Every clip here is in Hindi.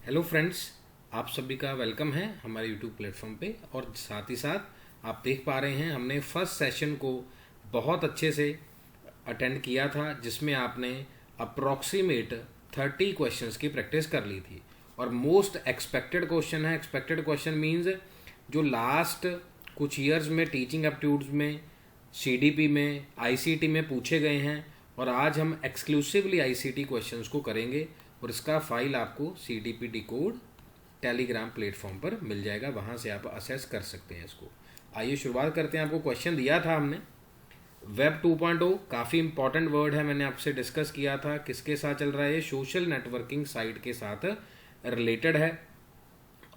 हेलो फ्रेंड्स, आप सभी का वेलकम है हमारे यूट्यूब प्लेटफॉर्म पे। और साथ ही साथ आप देख पा रहे हैं हमने फर्स्ट सेशन को बहुत अच्छे से अटेंड किया था, जिसमें आपने अप्रॉक्सीमेट 30 क्वेश्चंस की प्रैक्टिस कर ली थी। और मोस्ट एक्सपेक्टेड क्वेश्चन है। एक्सपेक्टेड क्वेश्चन मीन्स जो लास्ट कुछ ईयर्स में टीचिंग एप्टीट्यूड्स में, सीडीपी में, आईसीटी में पूछे गए हैं। और आज हम एक्सक्लूसिवली आईसीटी क्वेश्चंस को करेंगे और इसका फाइल आपको सीडीपी डिकोड टेलीग्राम प्लेटफॉर्म पर मिल जाएगा, वहाँ से आप असेस कर सकते हैं इसको। आइए शुरुआत करते हैं। आपको क्वेश्चन दिया था हमने, वेब 2.0 काफ़ी इंपॉर्टेंट वर्ड है, मैंने आपसे डिस्कस किया था। किसके साथ चल रहा है? ये सोशल नेटवर्किंग साइट के साथ रिलेटेड है।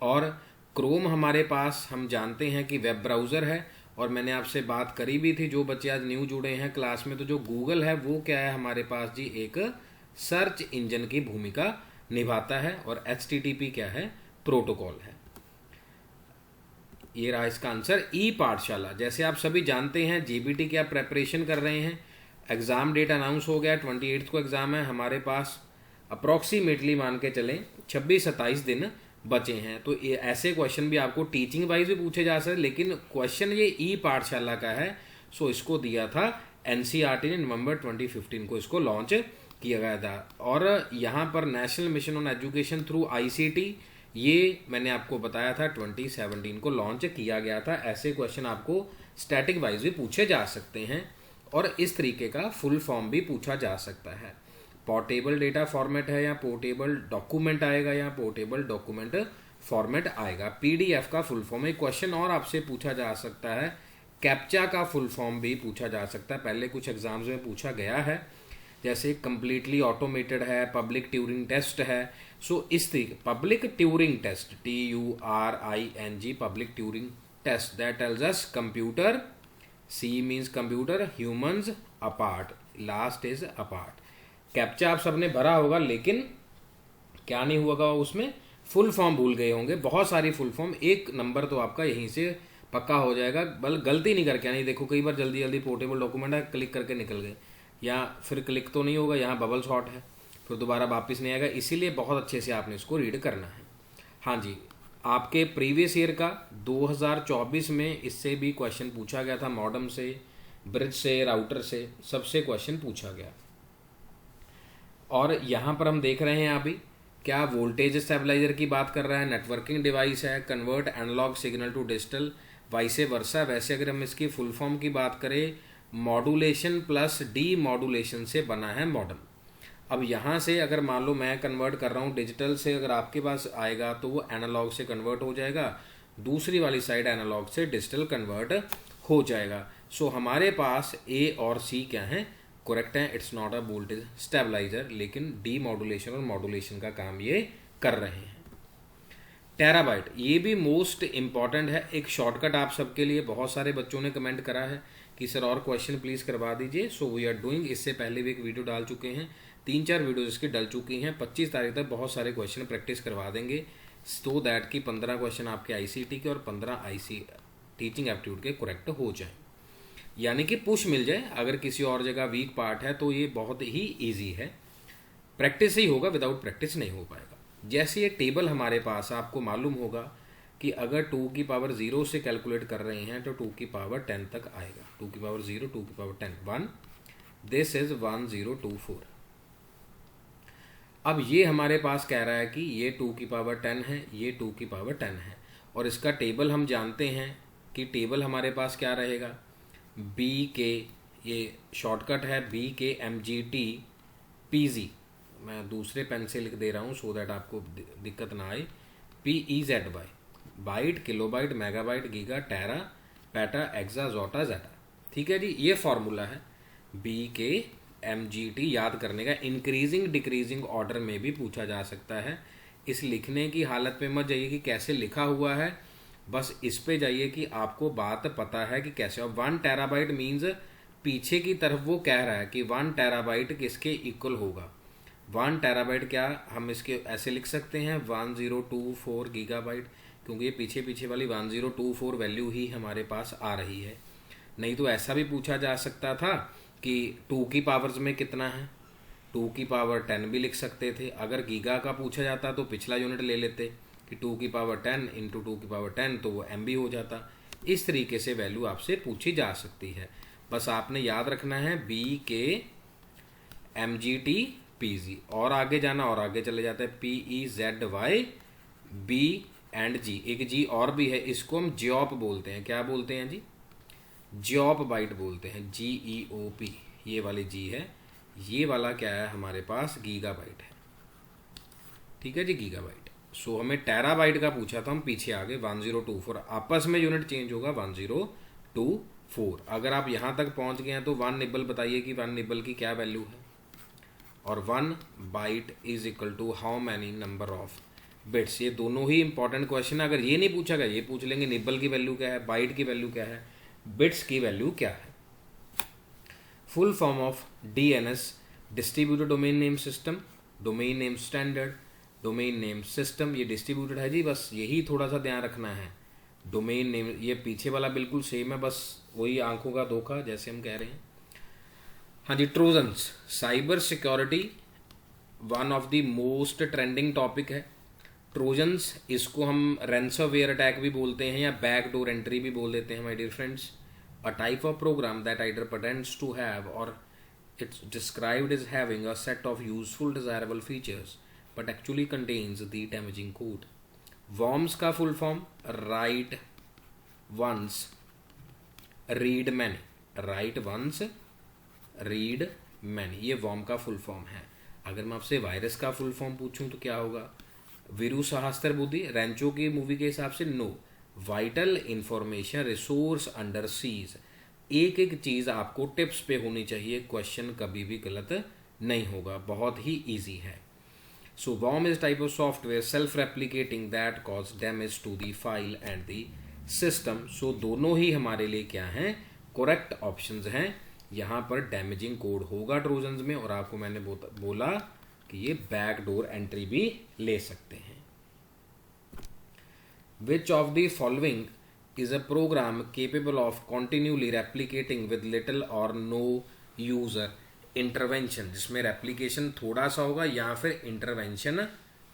और क्रोम हमारे पास हम जानते हैं कि वेब ब्राउज़र है। और मैंने आपसे बात करी भी थी, जो बच्चे आज न्यू जुड़े हैं क्लास में, तो जो गूगल है वो क्या है हमारे पास जी, एक सर्च इंजन की भूमिका निभाता है। और HTTP क्या है? प्रोटोकॉल है। ये रहा इसका आंसर। ई पाठशाला, जैसे आप सभी जानते हैं जीबीटी की आप प्रेपरेशन कर रहे हैं। एग्ज़ाम डेट अनाउंस हो गया, 28 को एग्ज़ाम है हमारे पास। अप्रॉक्सीमेटली मान के चलें 26-27 दिन बचे हैं। तो ये ऐसे क्वेश्चन भी आपको टीचिंग वाइज भी पूछे जा सकते, लेकिन क्वेश्चन ये ई पाठशाला का है। सो इसको दिया था एनसीईआरटी ने नवंबर 2015 को इसको लॉन्च किया गया था। और यहाँ पर national mission on education through ICT, ये मैंने आपको बताया था 2017 को लॉन्च किया गया था। ऐसे क्वेश्चन आपको स्टैटिक वाइज भी पूछे जा सकते हैं और इस तरीके का फुल फॉर्म भी पूछा जा सकता है। पोर्टेबल डेटा फॉर्मेट है या पोर्टेबल डॉक्यूमेंट आएगा या पोर्टेबल डॉक्यूमेंट फॉर्मेट आएगा। पीडीएफ का फुल फॉर्म। एक क्वेश्चन और आपसे पूछा जा सकता है, कैप्चा का फुल फॉर्म भी पूछा जा सकता है। पहले कुछ एग्जाम्स में पूछा गया है, जैसे कंप्लीटली ऑटोमेटेड है, पब्लिक ट्यूरिंग टेस्ट है। सो इस तरीके public Turing test, TURING, public Turing test, that tells us computer, C means computer, humans apart, last is apart. Captcha आप सबने भरा होगा, लेकिन क्या नहीं हुआ उसमें? फुल फॉर्म भूल गए होंगे। बहुत सारी फुल फॉर्म, एक नंबर तो आपका यहीं से पक्का हो जाएगा। बल गलती नहीं करके नहीं, देखो कई बार जल्दी जल्दी पोर्टेबल डॉक्यूमेंट है, क्लिक करके निकल गए, या फिर क्लिक तो नहीं होगा, यहाँ बबल शॉट है, फिर दोबारा वापस नहीं आएगा। इसीलिए बहुत अच्छे से आपने इसको रीड करना है। हाँ जी, आपके प्रीवियस ईयर का 2024 में इससे भी क्वेश्चन पूछा गया था। मॉडम से, ब्रिज से, राउटर से, सबसे क्वेश्चन पूछा गया। और यहाँ पर हम देख रहे हैं अभी क्या वोल्टेज स्टेबलाइजर की बात कर रहा है, नेटवर्किंग डिवाइस है, convert analog signal to digital, vice versa. वैसे अगर हम इसकी फुल फॉर्म की बात करें, मॉड्यूलेशन प्लस डी मॉड्यूलेशन से बना है मॉडम। अब यहाँ से अगर मान लो मैं कन्वर्ट कर रहा हूँ डिजिटल से, अगर आपके पास आएगा तो वो एनालॉग से कन्वर्ट हो जाएगा, दूसरी वाली साइड एनालॉग से डिजिटल कन्वर्ट हो जाएगा। सो हमारे पास ए और सी क्या है? करेक्ट है। It's not a voltage stabiliser, लेकिन डी मॉड्यूलेशन और मॉड्यूलेशन का काम ये कर रहे हैं। टेराबाइट, ये भी मोस्ट इंपॉर्टेंट है। एक शॉर्टकट आप सबके लिए, बहुत सारे बच्चों ने कमेंट करा है कि सर और क्वेश्चन प्लीज़ करवा दीजिए। So we are doing. इससे पहले भी एक वीडियो डाल चुके हैं, 3-4 वीडियोज इसकी डल चुकी हैं। 25 तारीख तक बहुत सारे क्वेश्चन प्रैक्टिस करवा देंगे, सो दैट कि 15 क्वेश्चन आपके आईसीटी के और 15 आईसी टीचिंग एप्टीट्यूड के करेक्ट हो जाएं, यानी कि पुश मिल जाए। अगर किसी और जगह वीक पार्ट है तो ये बहुत ही ईजी है, प्रैक्टिस ही होगा, विदाउट प्रैक्टिस नहीं हो पाएगा। जैसे ये टेबल हमारे पास, आपको मालूम होगा कि अगर 2 की पावर 0 से कैलकुलेट कर रहे हैं तो 2 की पावर 10 तक आएगा। 2 की पावर 0, 2 की पावर 10, 1, दिस इज 1024। अब ये हमारे पास कह रहा है कि ये 2 की पावर 10 है, ये 2 की पावर 10 है। और इसका टेबल हम जानते हैं कि टेबल हमारे पास क्या रहेगा? बी के, ये शॉर्टकट है, BKMGT मैं दूसरे पेन से लिख दे रहा हूँ सो दैट आपको दिक्कत ना आए। PEZY, byte, kilobyte, megabyte, giga, tera, peta, exa, yotta, zetta. ठीक है जी, ये फॉर्मूला है BKMGT। याद करने का, इंक्रीजिंग डिक्रीजिंग ऑर्डर में भी पूछा जा सकता है। इस लिखने की हालत में मत जाइए कि कैसे लिखा हुआ है, बस इस पे जाइए कि आपको बात पता है कि कैसे। और 1 टेराबाइट मीन्स पीछे की तरफ वो कह रहा है कि 1 टेराबाइट किसके इक्वल होगा। 1 टेराबाइट क्या हम इसके ऐसे लिख सकते हैं 1024 गीगाबाइट, क्योंकि ये पीछे पीछे वाली 1024 वैल्यू ही हमारे पास आ रही है। नहीं तो ऐसा भी पूछा जा सकता था कि 2 की पावर्स में कितना है, 2 की पावर 10 भी लिख सकते थे। अगर गीगा का पूछा जाता तो पिछला यूनिट ले लेते कि 2 की पावर 10 इंटू 2 की पावर 10, तो वो MB हो जाता। इस तरीके से वैल्यू आपसे पूछी जा सकती है। बस आपने याद रखना है BK MGT PG, और आगे जाना और आगे चले जाते हैं PEZY B and G। एक जी और भी है, इसको हम जियोप बोलते हैं। क्या बोलते हैं जी? जियोप बाइट बोलते हैं, GEOP। ये वाली जी है, ये वाला क्या है हमारे पास? गीगाबाइट है। ठीक है जी, गीगाबाइट। सो हमें टेराबाइट का पूछा था, हम पीछे आ गए 1024। आपस में यूनिट चेंज होगा 1024। अगर आप यहाँ तक पहुँच गए हैं तो 1 निबल बताइए कि 1 निबल की क्या वैल्यू है, और 1 byte is equal to how many number of bits. ये दोनों ही इंपॉर्टेंट क्वेश्चन है। अगर ये नहीं पूछा गया, ये पूछ लेंगे निबल की वैल्यू क्या है, बाइट की वैल्यू क्या है, बिट्स की वैल्यू क्या है। Full form of DNS, distributed domain name system, domain name standard, domain name system. ये डिस्ट्रीब्यूटेड है जी, बस यही थोड़ा सा ध्यान रखना है। डोमेन नेम, ये पीछे वाला बिल्कुल सेम है, बस वही आंखों का धोखा जैसे हम कह रहे हैं। हाँ जी, Trojans, cyber security one of the most trending topic है। ट्रोजन्स, इसको हम रैंसमवेयर अटैक भी बोलते हैं या बैकडोर एंट्री भी बोल देते हैं my dear friends. A type of program that either pretends to have और it's described as having a set of useful desirable features but actually contains the damaging code. worms का full form write once read many, write once read many, ये worm का full form है। अगर मैं आपसे वायरस का full form पूछूं तो क्या होगा? वीरू सहस्त्र बुद्धि, रैंचो की मूवी के हिसाब से no, vital information resource under siege. एक एक चीज़ आपको टिप्स पे होनी चाहिए, क्वेश्चन कभी भी गलत नहीं होगा, बहुत ही इजी है। So worm is type of software self replicating that cause damage to the file and the system. So दोनों ही हमारे लिए क्या हैं? करेक्ट ऑप्शंस हैं। यहाँ पर डैमेजिंग कोड होगा ट्रोजन्स में, और आपको मैंने बोला कि ये बैकडोर एंट्री भी ले सकते हैं। Which of the following is a program capable of continually replicating with little or no user intervention, जिसमें रेप्लिकेशन थोड़ा सा होगा या फिर इंटरवेंशन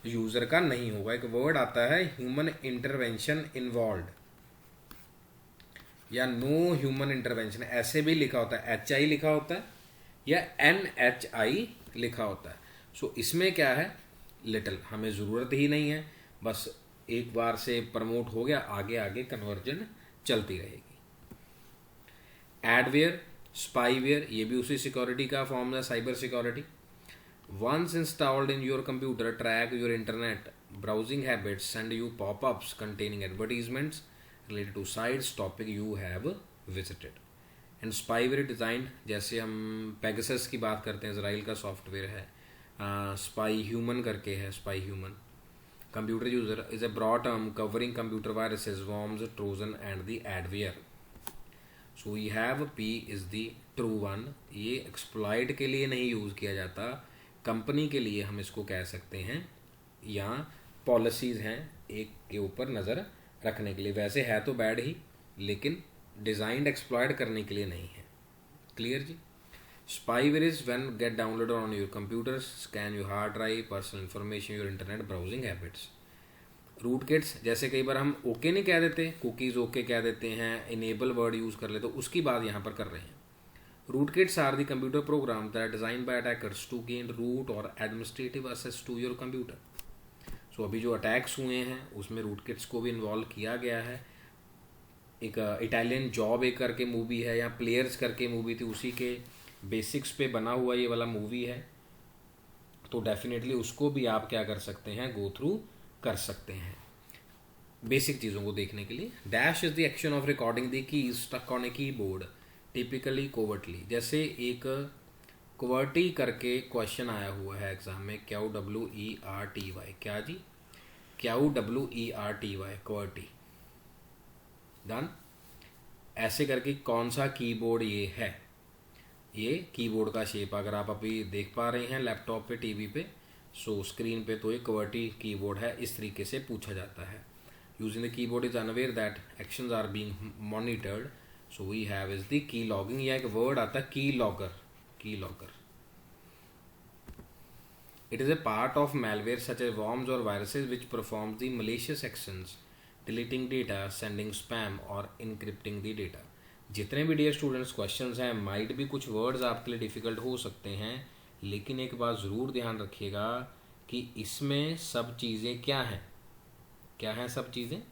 यूजर का नहीं होगा। एक वर्ड आता है ह्यूमन इंटरवेंशन इन्वॉल्व, या नो ह्यूमन इंटरवेंशन, ऐसे भी लिखा होता है, HI लिखा होता है या NHI लिखा होता है। सो इसमें क्या है? लिटिल, हमें ज़रूरत ही नहीं है, बस एक बार से प्रमोट हो गया, आगे आगे कन्वर्जन चलती रहेगी। एडवेयर, स्पाईवेयर, ये भी उसी सिक्योरिटी का फॉर्म है, cyber security. Once installed in your computer track your internet browsing habits, send you popups containing advertisements related to sites topic you have visited. And spyware designed, जैसे हम पेगासस की बात करते हैं, इजराइल का सॉफ्टवेयर है, स्पाई ह्यूमन करके है, spy human. Computer user is a broad term covering computer viruses, worms, trojan and the adware. So we have P is the true one। ये exploit के लिए नहीं यूज़ किया जाता, कंपनी के लिए हम इसको कह सकते हैं, यहाँ पॉलिसीज़ हैं एक के ऊपर नज़र रखने के लिए। वैसे है तो बैड ही, लेकिन डिज़ाइंड एक्सप्लॉयट करने के लिए नहीं है। क्लियर जी? Spyware is when get downloaded on your computers, scan your hard drive, personal information, your internet browsing habits. Rootkits, जैसे कई बार हम ओके नहीं कह देते, कुकीज़ ओके कह देते हैं, इनेबल वर्ड यूज़ कर लेते, तो उसकी बात यहाँ पर कर रहे हैं। Rootkits are the computer program that design by attackers to gain root और administrative access to your computer. So अभी जो अटैक्स हुए हैं उसमें रूटकिट्स को भी इन्वॉल्व किया गया है। एक इटालियन जॉब एक करके मूवी है, या प्लेयर्स करके मूवी थी, उसी के बेसिक्स पे बना हुआ ये वाला मूवी है, तो डेफिनेटली उसको भी आप क्या कर सकते हैं? गो थ्रू कर सकते हैं बेसिक चीज़ों को देखने के लिए। Dash is the action of recording the keys stuck on a keyboard typically covertly. जैसे एक कोवर्टी करके क्वेश्चन आया हुआ है एग्जाम में, QWERTY, क्या जी? QWERTY, कोवर्टी। डन। ऐसे करके कौन सा कीबोर्ड ये है? ये कीबोर्ड का शेप अगर आप अभी देख पा रहे हैं लैपटॉप पे, टीवी पे, सो स्क्रीन पे, तो ये QWERTY कीबोर्ड है। इस तरीके से पूछा जाता है। Using the keyboard is unaware that actions are being monitored, so we have is the key logging, या एक वर्ड आता है key logger, key logger. It is a part of malware such as worms or viruses which performs the malicious actions, deleting data, sending spam और encrypting the data. जितने भी डियर स्टूडेंट्स क्वेश्चंस हैं, माइट भी कुछ वर्ड्स आपके लिए डिफ़िकल्ट हो सकते हैं, लेकिन एक बात ज़रूर ध्यान रखिएगा कि इसमें सब चीज़ें क्या हैं, क्या हैं सब चीज़ें।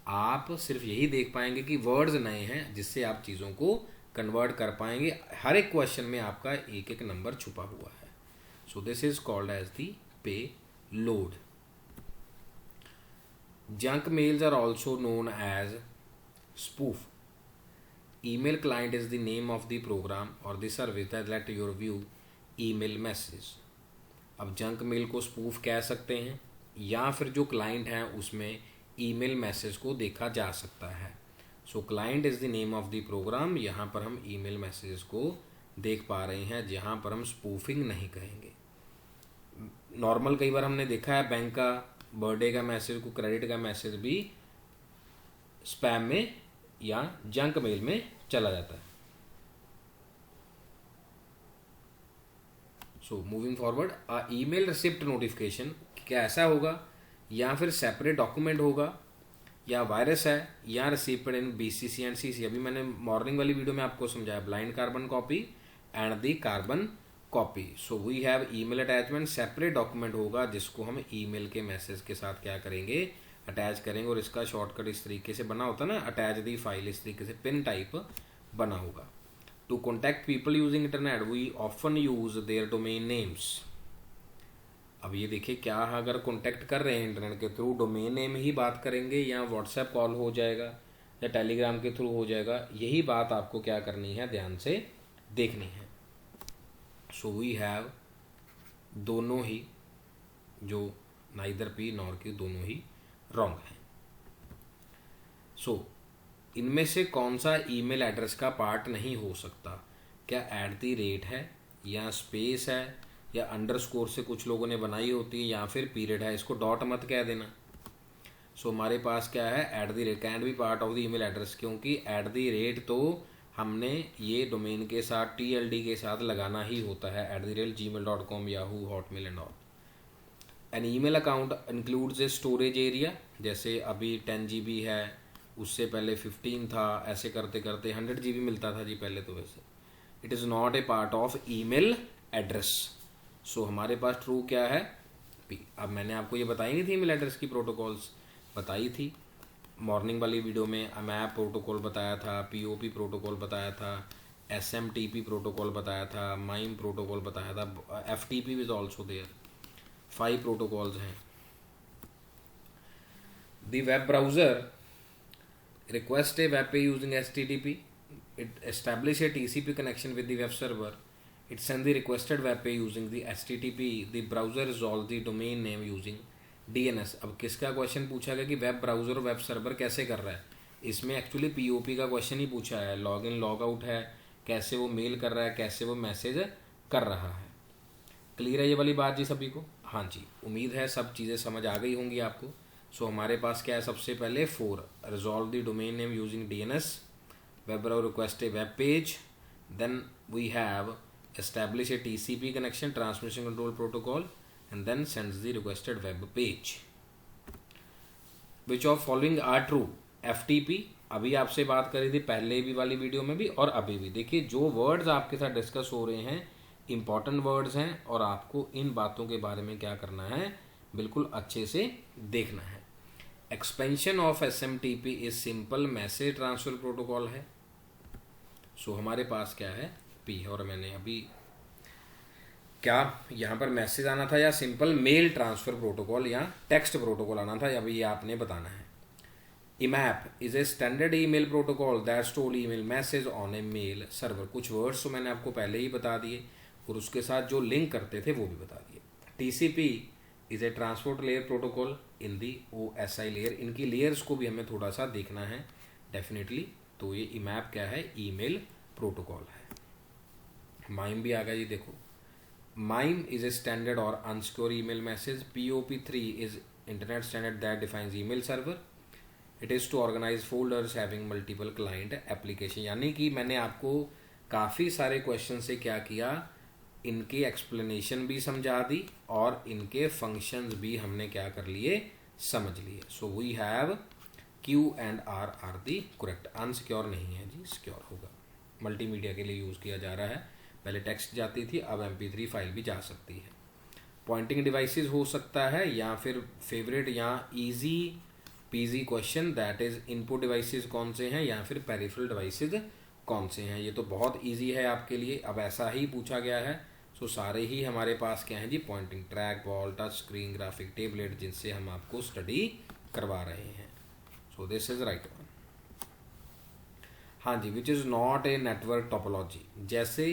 आप सिर्फ यही देख पाएंगे कि वर्ड्स नए हैं, जिससे आप चीज़ों को कन्वर्ट कर पाएंगे। हर एक क्वेश्चन में आपका एक एक नंबर छुपा हुआ है। So this is called as the payload. Junk mails are also known as spoof. Email client is the name of the program or the service that let you view email messages. अब जंक मेल को स्पूफ कह सकते हैं, या फिर जो क्लाइंट है उसमें ईमेल मैसेज को देखा जा सकता है। So client is the name of the program. यहाँ पर हम ईमेल मैसेजेस को देख पा रहे हैं, जहाँ पर हम स्पूफिंग नहीं कहेंगे। नॉर्मल कई बार हमने देखा है बैंक का बर्थडे का मैसेज को, क्रेडिट का मैसेज भी स्पैम में या जंक मेल में चला जाता है। So moving forward, email receipt notification क्या ऐसा होगा, या फिर सेपरेट डॉक्यूमेंट होगा, या वायरस है, या receipt in BCC and CC। अभी मैंने मॉर्निंग वाली वीडियो में आपको समझाया, blind carbon copy and the carbon copy. So we have email attachment, separate document होगा जिसको हम ईमेल के मैसेज के साथ क्या करेंगे, अटैच करेंगे। और इसका शॉर्टकट इस तरीके से बना होता है ना, अटैच दी फाइल, इस तरीके से पिन टाइप बना होगा। To contact people using internet we often use their domain names. अब ये देखिए, क्या अगर कॉन्टैक्ट कर रहे हैं इंटरनेट के थ्रू, डोमेन नेम ही बात करेंगे या व्हाट्सएप कॉल हो जाएगा या टेलीग्राम के थ्रू हो जाएगा, यही बात आपको क्या करनी है, ध्यान से देखनी है। सो वी हैव दोनों ही, जो नाइदर पी नॉर की, दोनों ही रॉन्ग हैं। सो इनमें से कौन सा ईमेल एड्रेस का पार्ट नहीं हो सकता? क्या @ है, या स्पेस है, या अंडरस्कोर से कुछ लोगों ने बनाई होती है, या फिर पीरियड है। इसको डॉट मत कह देना। सो हमारे पास क्या है, @ can be part of the email address, क्योंकि @ तो हमने ये डोमेन के साथ TLD के साथ लगाना ही होता है, @gmail.com, Yahoo, Hotmail and all. An email account includes a storage area, जैसे अभी 10 GB है, उससे पहले 15 था, ऐसे करते करते 100 GB मिलता था जी पहले तो। वैसे it is not a part of email address. So हमारे पास ट्रू क्या है, P। अब मैंने आपको ये बताई नहीं थी ईमेल एड्रेस की प्रोटोकॉल्स, बताई थी मॉर्निंग वाली वीडियो में। AMAP प्रोटोकॉल बताया था, POP प्रोटोकॉल बताया था, SMTP प्रोटोकॉल बताया था, MIME प्रोटोकॉल बताया था, FTP is also there. 5 protocols हैं। The web browser request a web page using HTTP, it establish a TCP connection with the web server, it send the requested web page using the HTTP, the browser resolve the domain name using DNS। अब किसका क्वेश्चन पूछा गया कि वेब ब्राउजर और वेब सर्वर कैसे कर रहा है, इसमें एक्चुअली POP का क्वेश्चन ही पूछा है। लॉग इन लॉग आउट है, कैसे वो मेल कर रहा है, कैसे वो मैसेज कर रहा है। क्लियर है ये वाली बात जी सभी को? हाँ जी, उम्मीद है सब चीज़ें समझ आ गई होंगी आपको। सो हमारे पास क्या है, सबसे पहले 4, resolve the domain name using DNS, web browser request a web page, then we have establish a TCP connection, transmission control protocol, and then sends the requested web page. Which of following are true? FTP अभी आपसे बात करी थी पहले भी वाली वीडियो में भी और अभी भी। देखिए जो वर्ड्स आपके साथ डिस्कस हो रहे हैं इंपॉर्टेंट वर्ड्स हैं, और आपको इन बातों के बारे में क्या करना है, बिल्कुल अच्छे से देखना है। Expansion of SMTP is simple message transfer protocol है। सो हमारे पास क्या है, P। और मैंने अभी क्या यहाँ पर मैसेज आना था या सिंपल मेल ट्रांसफर प्रोटोकॉल या टेक्स्ट प्रोटोकॉल आना था, अभी ये आपने बताना है। IMAP is a standard email protocol that store email message on a mail server. कुछ वर्ड्स तो मैंने आपको पहले ही बता दिए और उसके साथ जो लिंक करते थे वो भी बता दिए। TCP is a transport layer protocol in the OSI layer. इनकी लेयर्स को भी हमें थोड़ा सा देखना है डेफिनेटली। तो ये IMAP क्या है, ईमेल प्रोटोकॉल है। MIME भी आ गया जी, देखो MIME इज ए स्टैंडर्ड और unsecure email message. POP3 is internet standard that defines email server. It is to organise folders having multiple client application. यानी कि मैंने आपको काफ़ी सारे क्वेश्चन से क्या किया, इनकी एक्सप्लेनेशन भी समझा दी और इनके फंक्शंस भी हमने क्या कर लिए, समझ लिए। So we have Q and R the correct. Unsecure नहीं है जी, सिक्योर होगा। मल्टीमीडिया के लिए यूज़ किया जा रहा है, पहले टेक्स्ट जाती थी, अब MP3 फाइल भी जा सकती है। पॉइंटिंग डिवाइसेस हो सकता है, या फिर फेवरेट या easy PG question, that is input devices कौन से हैं या फिर पेरिफेरल डिवाइसेस कौन से हैं। ये तो बहुत इजी है आपके लिए, अब ऐसा ही पूछा गया है। सो सारे ही हमारे पास क्या है जी, pointing, track ball, touch screen, graphic tablet, जिनसे हम आपको स्टडी करवा रहे हैं। So this is right one. हाँ जी, which is not a network topology. जैसे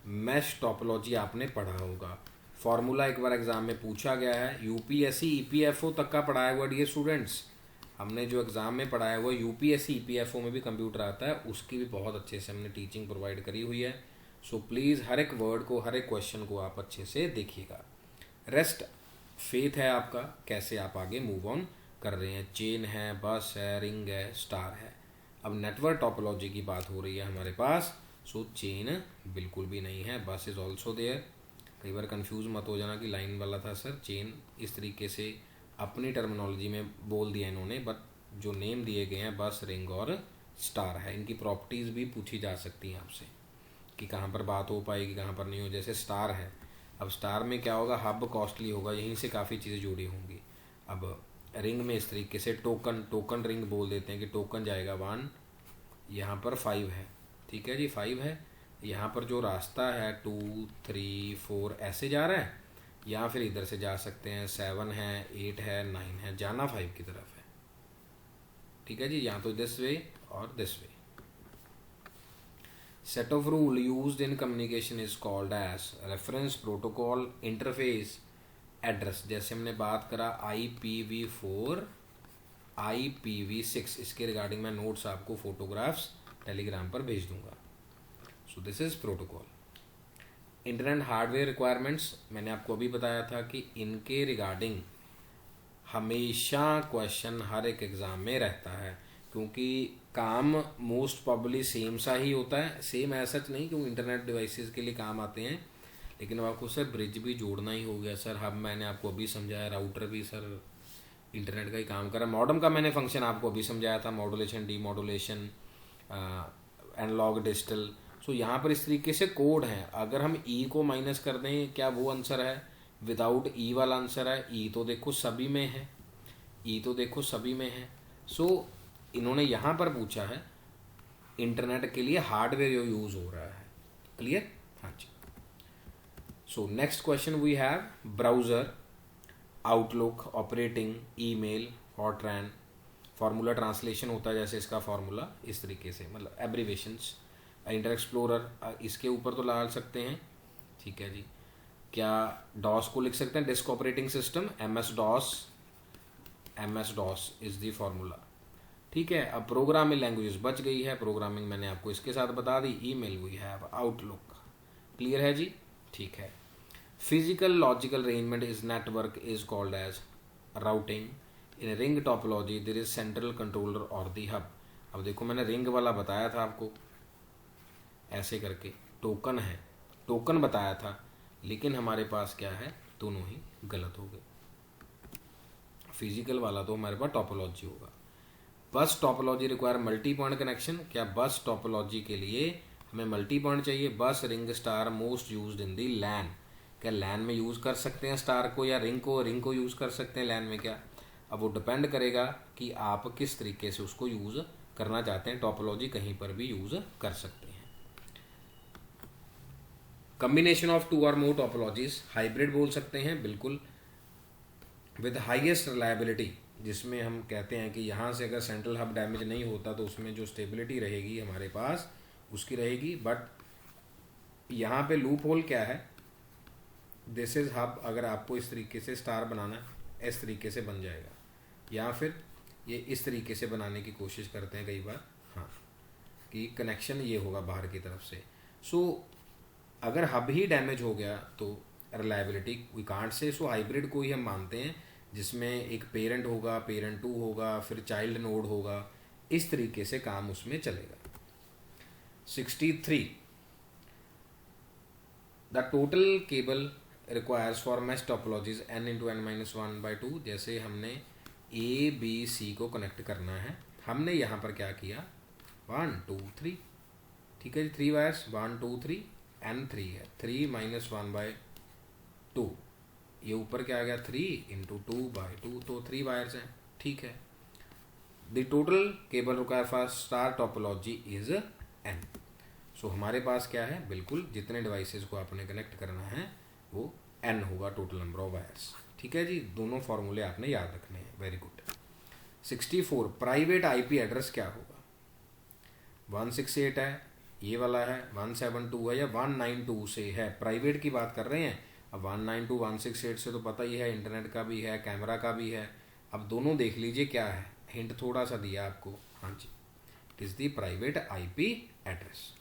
मैश टोपोलॉजी आपने पढ़ा होगा, फॉर्मूला एक बार एग्जाम में पूछा गया है, यूपीएससी ईपीएफओ तक का पढ़ाया हुआ डियर स्टूडेंट्स। हमने जो एग्जाम में पढ़ाया हुआ यूपीएससी ईपीएफओ में भी कंप्यूटर आता है, उसकी भी बहुत अच्छे से हमने टीचिंग प्रोवाइड करी हुई है। सो प्लीज़ हर एक वर्ड को, हर एक क्वेश्चन को आप अच्छे से देखिएगा। रेस्ट फेथ है आपका, कैसे आप आगे मूव ऑन कर रहे हैं। चेन है, बस है, रिंग है, स्टार है। अब नेटवर्क टोपोलॉजी की बात हो रही है हमारे पास। सो चेन बिल्कुल भी नहीं है, बस इज ऑल्सो देयर। कई बार कंफ्यूज मत हो जाना कि लाइन वाला था सर, चेन इस तरीके से अपनी टर्मिनोलॉजी में बोल दिया इन्होंने, बट जो नेम दिए गए हैं बस, रिंग और स्टार है। इनकी प्रॉपर्टीज़ भी पूछी जा सकती हैं आपसे कि कहाँ पर बात हो पाएगी, कहाँ पर नहीं हो। जैसे स्टार है, अब स्टार में क्या होगा, हब कॉस्टली होगा, यहीं से काफ़ी चीज़ें जुड़ी होंगी। अब रिंग में इस तरीके से टोकन रिंग बोल देते हैं कि टोकन जाएगा 1, यहाँ पर 5 है, ठीक है जी, 5 है। यहाँ पर जो रास्ता है 2, 3, 4 ऐसे जा रहा है, या फिर इधर से जा सकते हैं, 7 है, 8 है, 9 है, जाना 5 की तरफ है, ठीक है जी। यहाँ तो दिस वे और this way. Set of rule used in communication is called as reference, protocol, interface, address. जैसे हमने बात करा IPv4, IPv6, इसके रिगार्डिंग मैं नोट्स आपको फोटोग्राफ्स टेलीग्राम पर भेज दूंगा। सो this is protocol. Internet hardware requirements, मैंने आपको अभी बताया था कि इनके रिगार्डिंग हमेशा क्वेश्चन हर एक एग्ज़ाम में रहता है, क्योंकि काम मोस्ट प्रॉब्ली सेम सा ही होता है। सेम ऐसा नहीं, क्योंकि इंटरनेट डिवाइसेस के लिए काम आते हैं, लेकिन अब आपको सर ब्रिज भी जोड़ना ही हो गया सर। हब मैंने आपको अभी समझाया, राउटर भी सर इंटरनेट का ही काम कर रहा है। मॉडम का मैंने फंक्शन आपको अभी समझाया था, मॉडुलेशन, डीमॉडुलेशन, एनालॉग, डिजिटल। सो यहाँ पर इस तरीके से कोड हैं। अगर हम ई को माइनस कर दें, क्या वो आंसर है? विदाउट ई वाला आंसर है। ई तो देखो सभी में है, ई तो देखो सभी में है। सो इन्होंने यहाँ पर पूछा है इंटरनेट के लिए हार्डवेयर जो यूज़ हो रहा है। क्लियर? हाँ जी। So next question we have browser, Outlook, operating, email, हॉटरैन। फार्मूला ट्रांसलेशन होता है, जैसे इसका फार्मूला इस तरीके से, मतलब एब्रीवेशंस। इंटर एक्सप्लोरर, इसके ऊपर तो डाल सकते हैं, ठीक है जी। क्या डॉस को लिख सकते हैं, disk operating system, MS DOS is the formula, ठीक है। अब प्रोग्रामिंग लैंग्वेज बच गई है, प्रोग्रामिंग मैंने आपको इसके साथ बता दी। Email we have, Outlook, clear है जी, ठीक है। Physical logical arrangement is network is called as routing. In ring topology there is central controller और दी हब। अब देखो मैंने रिंग वाला बताया था आपको, ऐसे करके टोकन है, टोकन बताया था, लेकिन हमारे पास क्या है, दोनों ही गलत हो गए। फिजिकल वाला तो हमारे पास टोपोलॉजी होगा। बस topology require multi point connection. क्या बस टोपोलॉजी के लिए हमें मल्टी पॉइंट चाहिए? Bus, ring, star most used in the LAN. क्या लैन में यूज़ कर सकते हैं स्टार को या रिंग को? रिंग को यूज़ कर सकते हैं लैन में क्या? अब वो डिपेंड करेगा कि आप किस तरीके से उसको यूज़ करना चाहते हैं। टोपोलॉजी कहीं पर भी यूज़ कर सकते हैं। कम्बिनेशन ऑफ 2 और मोर टोपोलॉजीज, हाइब्रिड बोल सकते हैं, बिल्कुल। विद हाईएस्ट रिलायबिलिटी, जिसमें हम कहते हैं कि यहाँ से अगर सेंट्रल हब डैमेज नहीं होता तो उसमें जो स्टेबिलिटी रहेगी हमारे पास उसकी रहेगी। बट यहाँ पे लूप होल क्या है, दिस इज हब। अगर आपको इस तरीके से स्टार बनाना है, इस तरीके से बन जाएगा, या फिर ये इस तरीके से बनाने की कोशिश करते हैं कई बार, हाँ, कि कनेक्शन ये होगा बाहर की तरफ से। सो अगर हब ही डैमेज हो गया तो reliability we can't say. So hybrid को ही हम मानते हैं, जिसमें एक पेरेंट होगा, पेरेंट 2 होगा, फिर चाइल्ड नोड होगा, इस तरीके से काम उसमें चलेगा। 63, the total cable requires for mesh topologies n into n minus one by two. जैसे हमने ए बी सी को कनेक्ट करना है, हमने यहाँ पर क्या किया 1 2 3, ठीक है जी, 3 वायर्स 1 2 3 n 3 है, 3 माइनस वन बाई टू, ये ऊपर क्या आ गया 3 इंटू टू बाई टू, तो 3 वायर्स हैं, ठीक है। The total cable require for star topology is n। सो हमारे पास क्या है, बिल्कुल जितने डिवाइसेस को आपने कनेक्ट करना है वो n होगा टोटल नंबर ऑफ वायर्स, ठीक है जी। दोनों फॉर्मूले आपने याद रखने हैं, very good. 64 private IP address क्या होगा, 168 है, ये वाला है 172 है, या 192 से है, प्राइवेट की बात कर रहे हैं। अब 192 168 से तो पता ही है, इंटरनेट का भी है, कैमरा का भी है। अब दोनों देख लीजिए क्या है, हिंट थोड़ा सा दिया आपको, हाँ जी, it is the private IP address.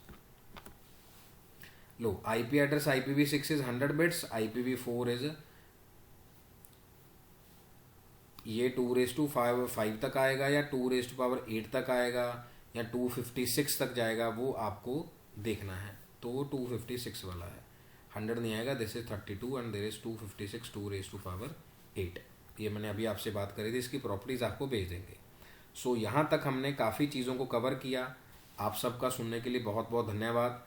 लो, IP address IPv6 is 100 bits, IPv4 is ये 2⁵5 तक आएगा, या 2⁸8 तक आएगा, या 256 तक जाएगा, वो आपको देखना है। तो 256 वाला है, 100 नहीं आएगा, this is 32 and there is 256 2⁸8। ये मैंने अभी आपसे बात करी थी, इसकी प्रॉपर्टीज़ आपको भेज देंगे। सो यहाँ तक हमने काफ़ी चीज़ों को कवर किया। आप सबका सुनने के लिए बहुत बहुत धन्यवाद।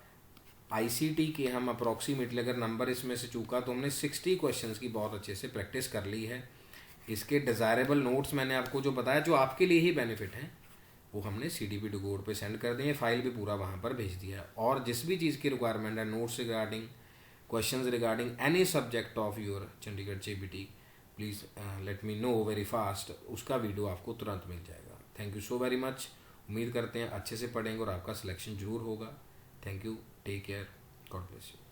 ICT के हम अप्रॉक्सीमेटली, अगर नंबर इसमें से चूका तो हमने 60 क्वेश्चंस की बहुत अच्छे से प्रैक्टिस कर ली है। इसके डिज़ायरेबल नोट्स मैंने आपको जो बताया, जो आपके लिए ही बेनिफिट हैं, वो हमने CDP टू पे सेंड कर दिए, फाइल भी पूरा वहाँ पर भेज दिया। और जिस भी चीज़ की रिक्वायरमेंट है, notes regarding, questions regarding any subject of your Chandigarh JBT, please let me know very fast, उसका वीडियो आपको तुरंत मिल जाएगा। Thank you so very much. उम्मीद करते हैं अच्छे से पढ़ेंगे और आपका सिलेक्शन जरूर होगा। Thank you, take care, God bless you.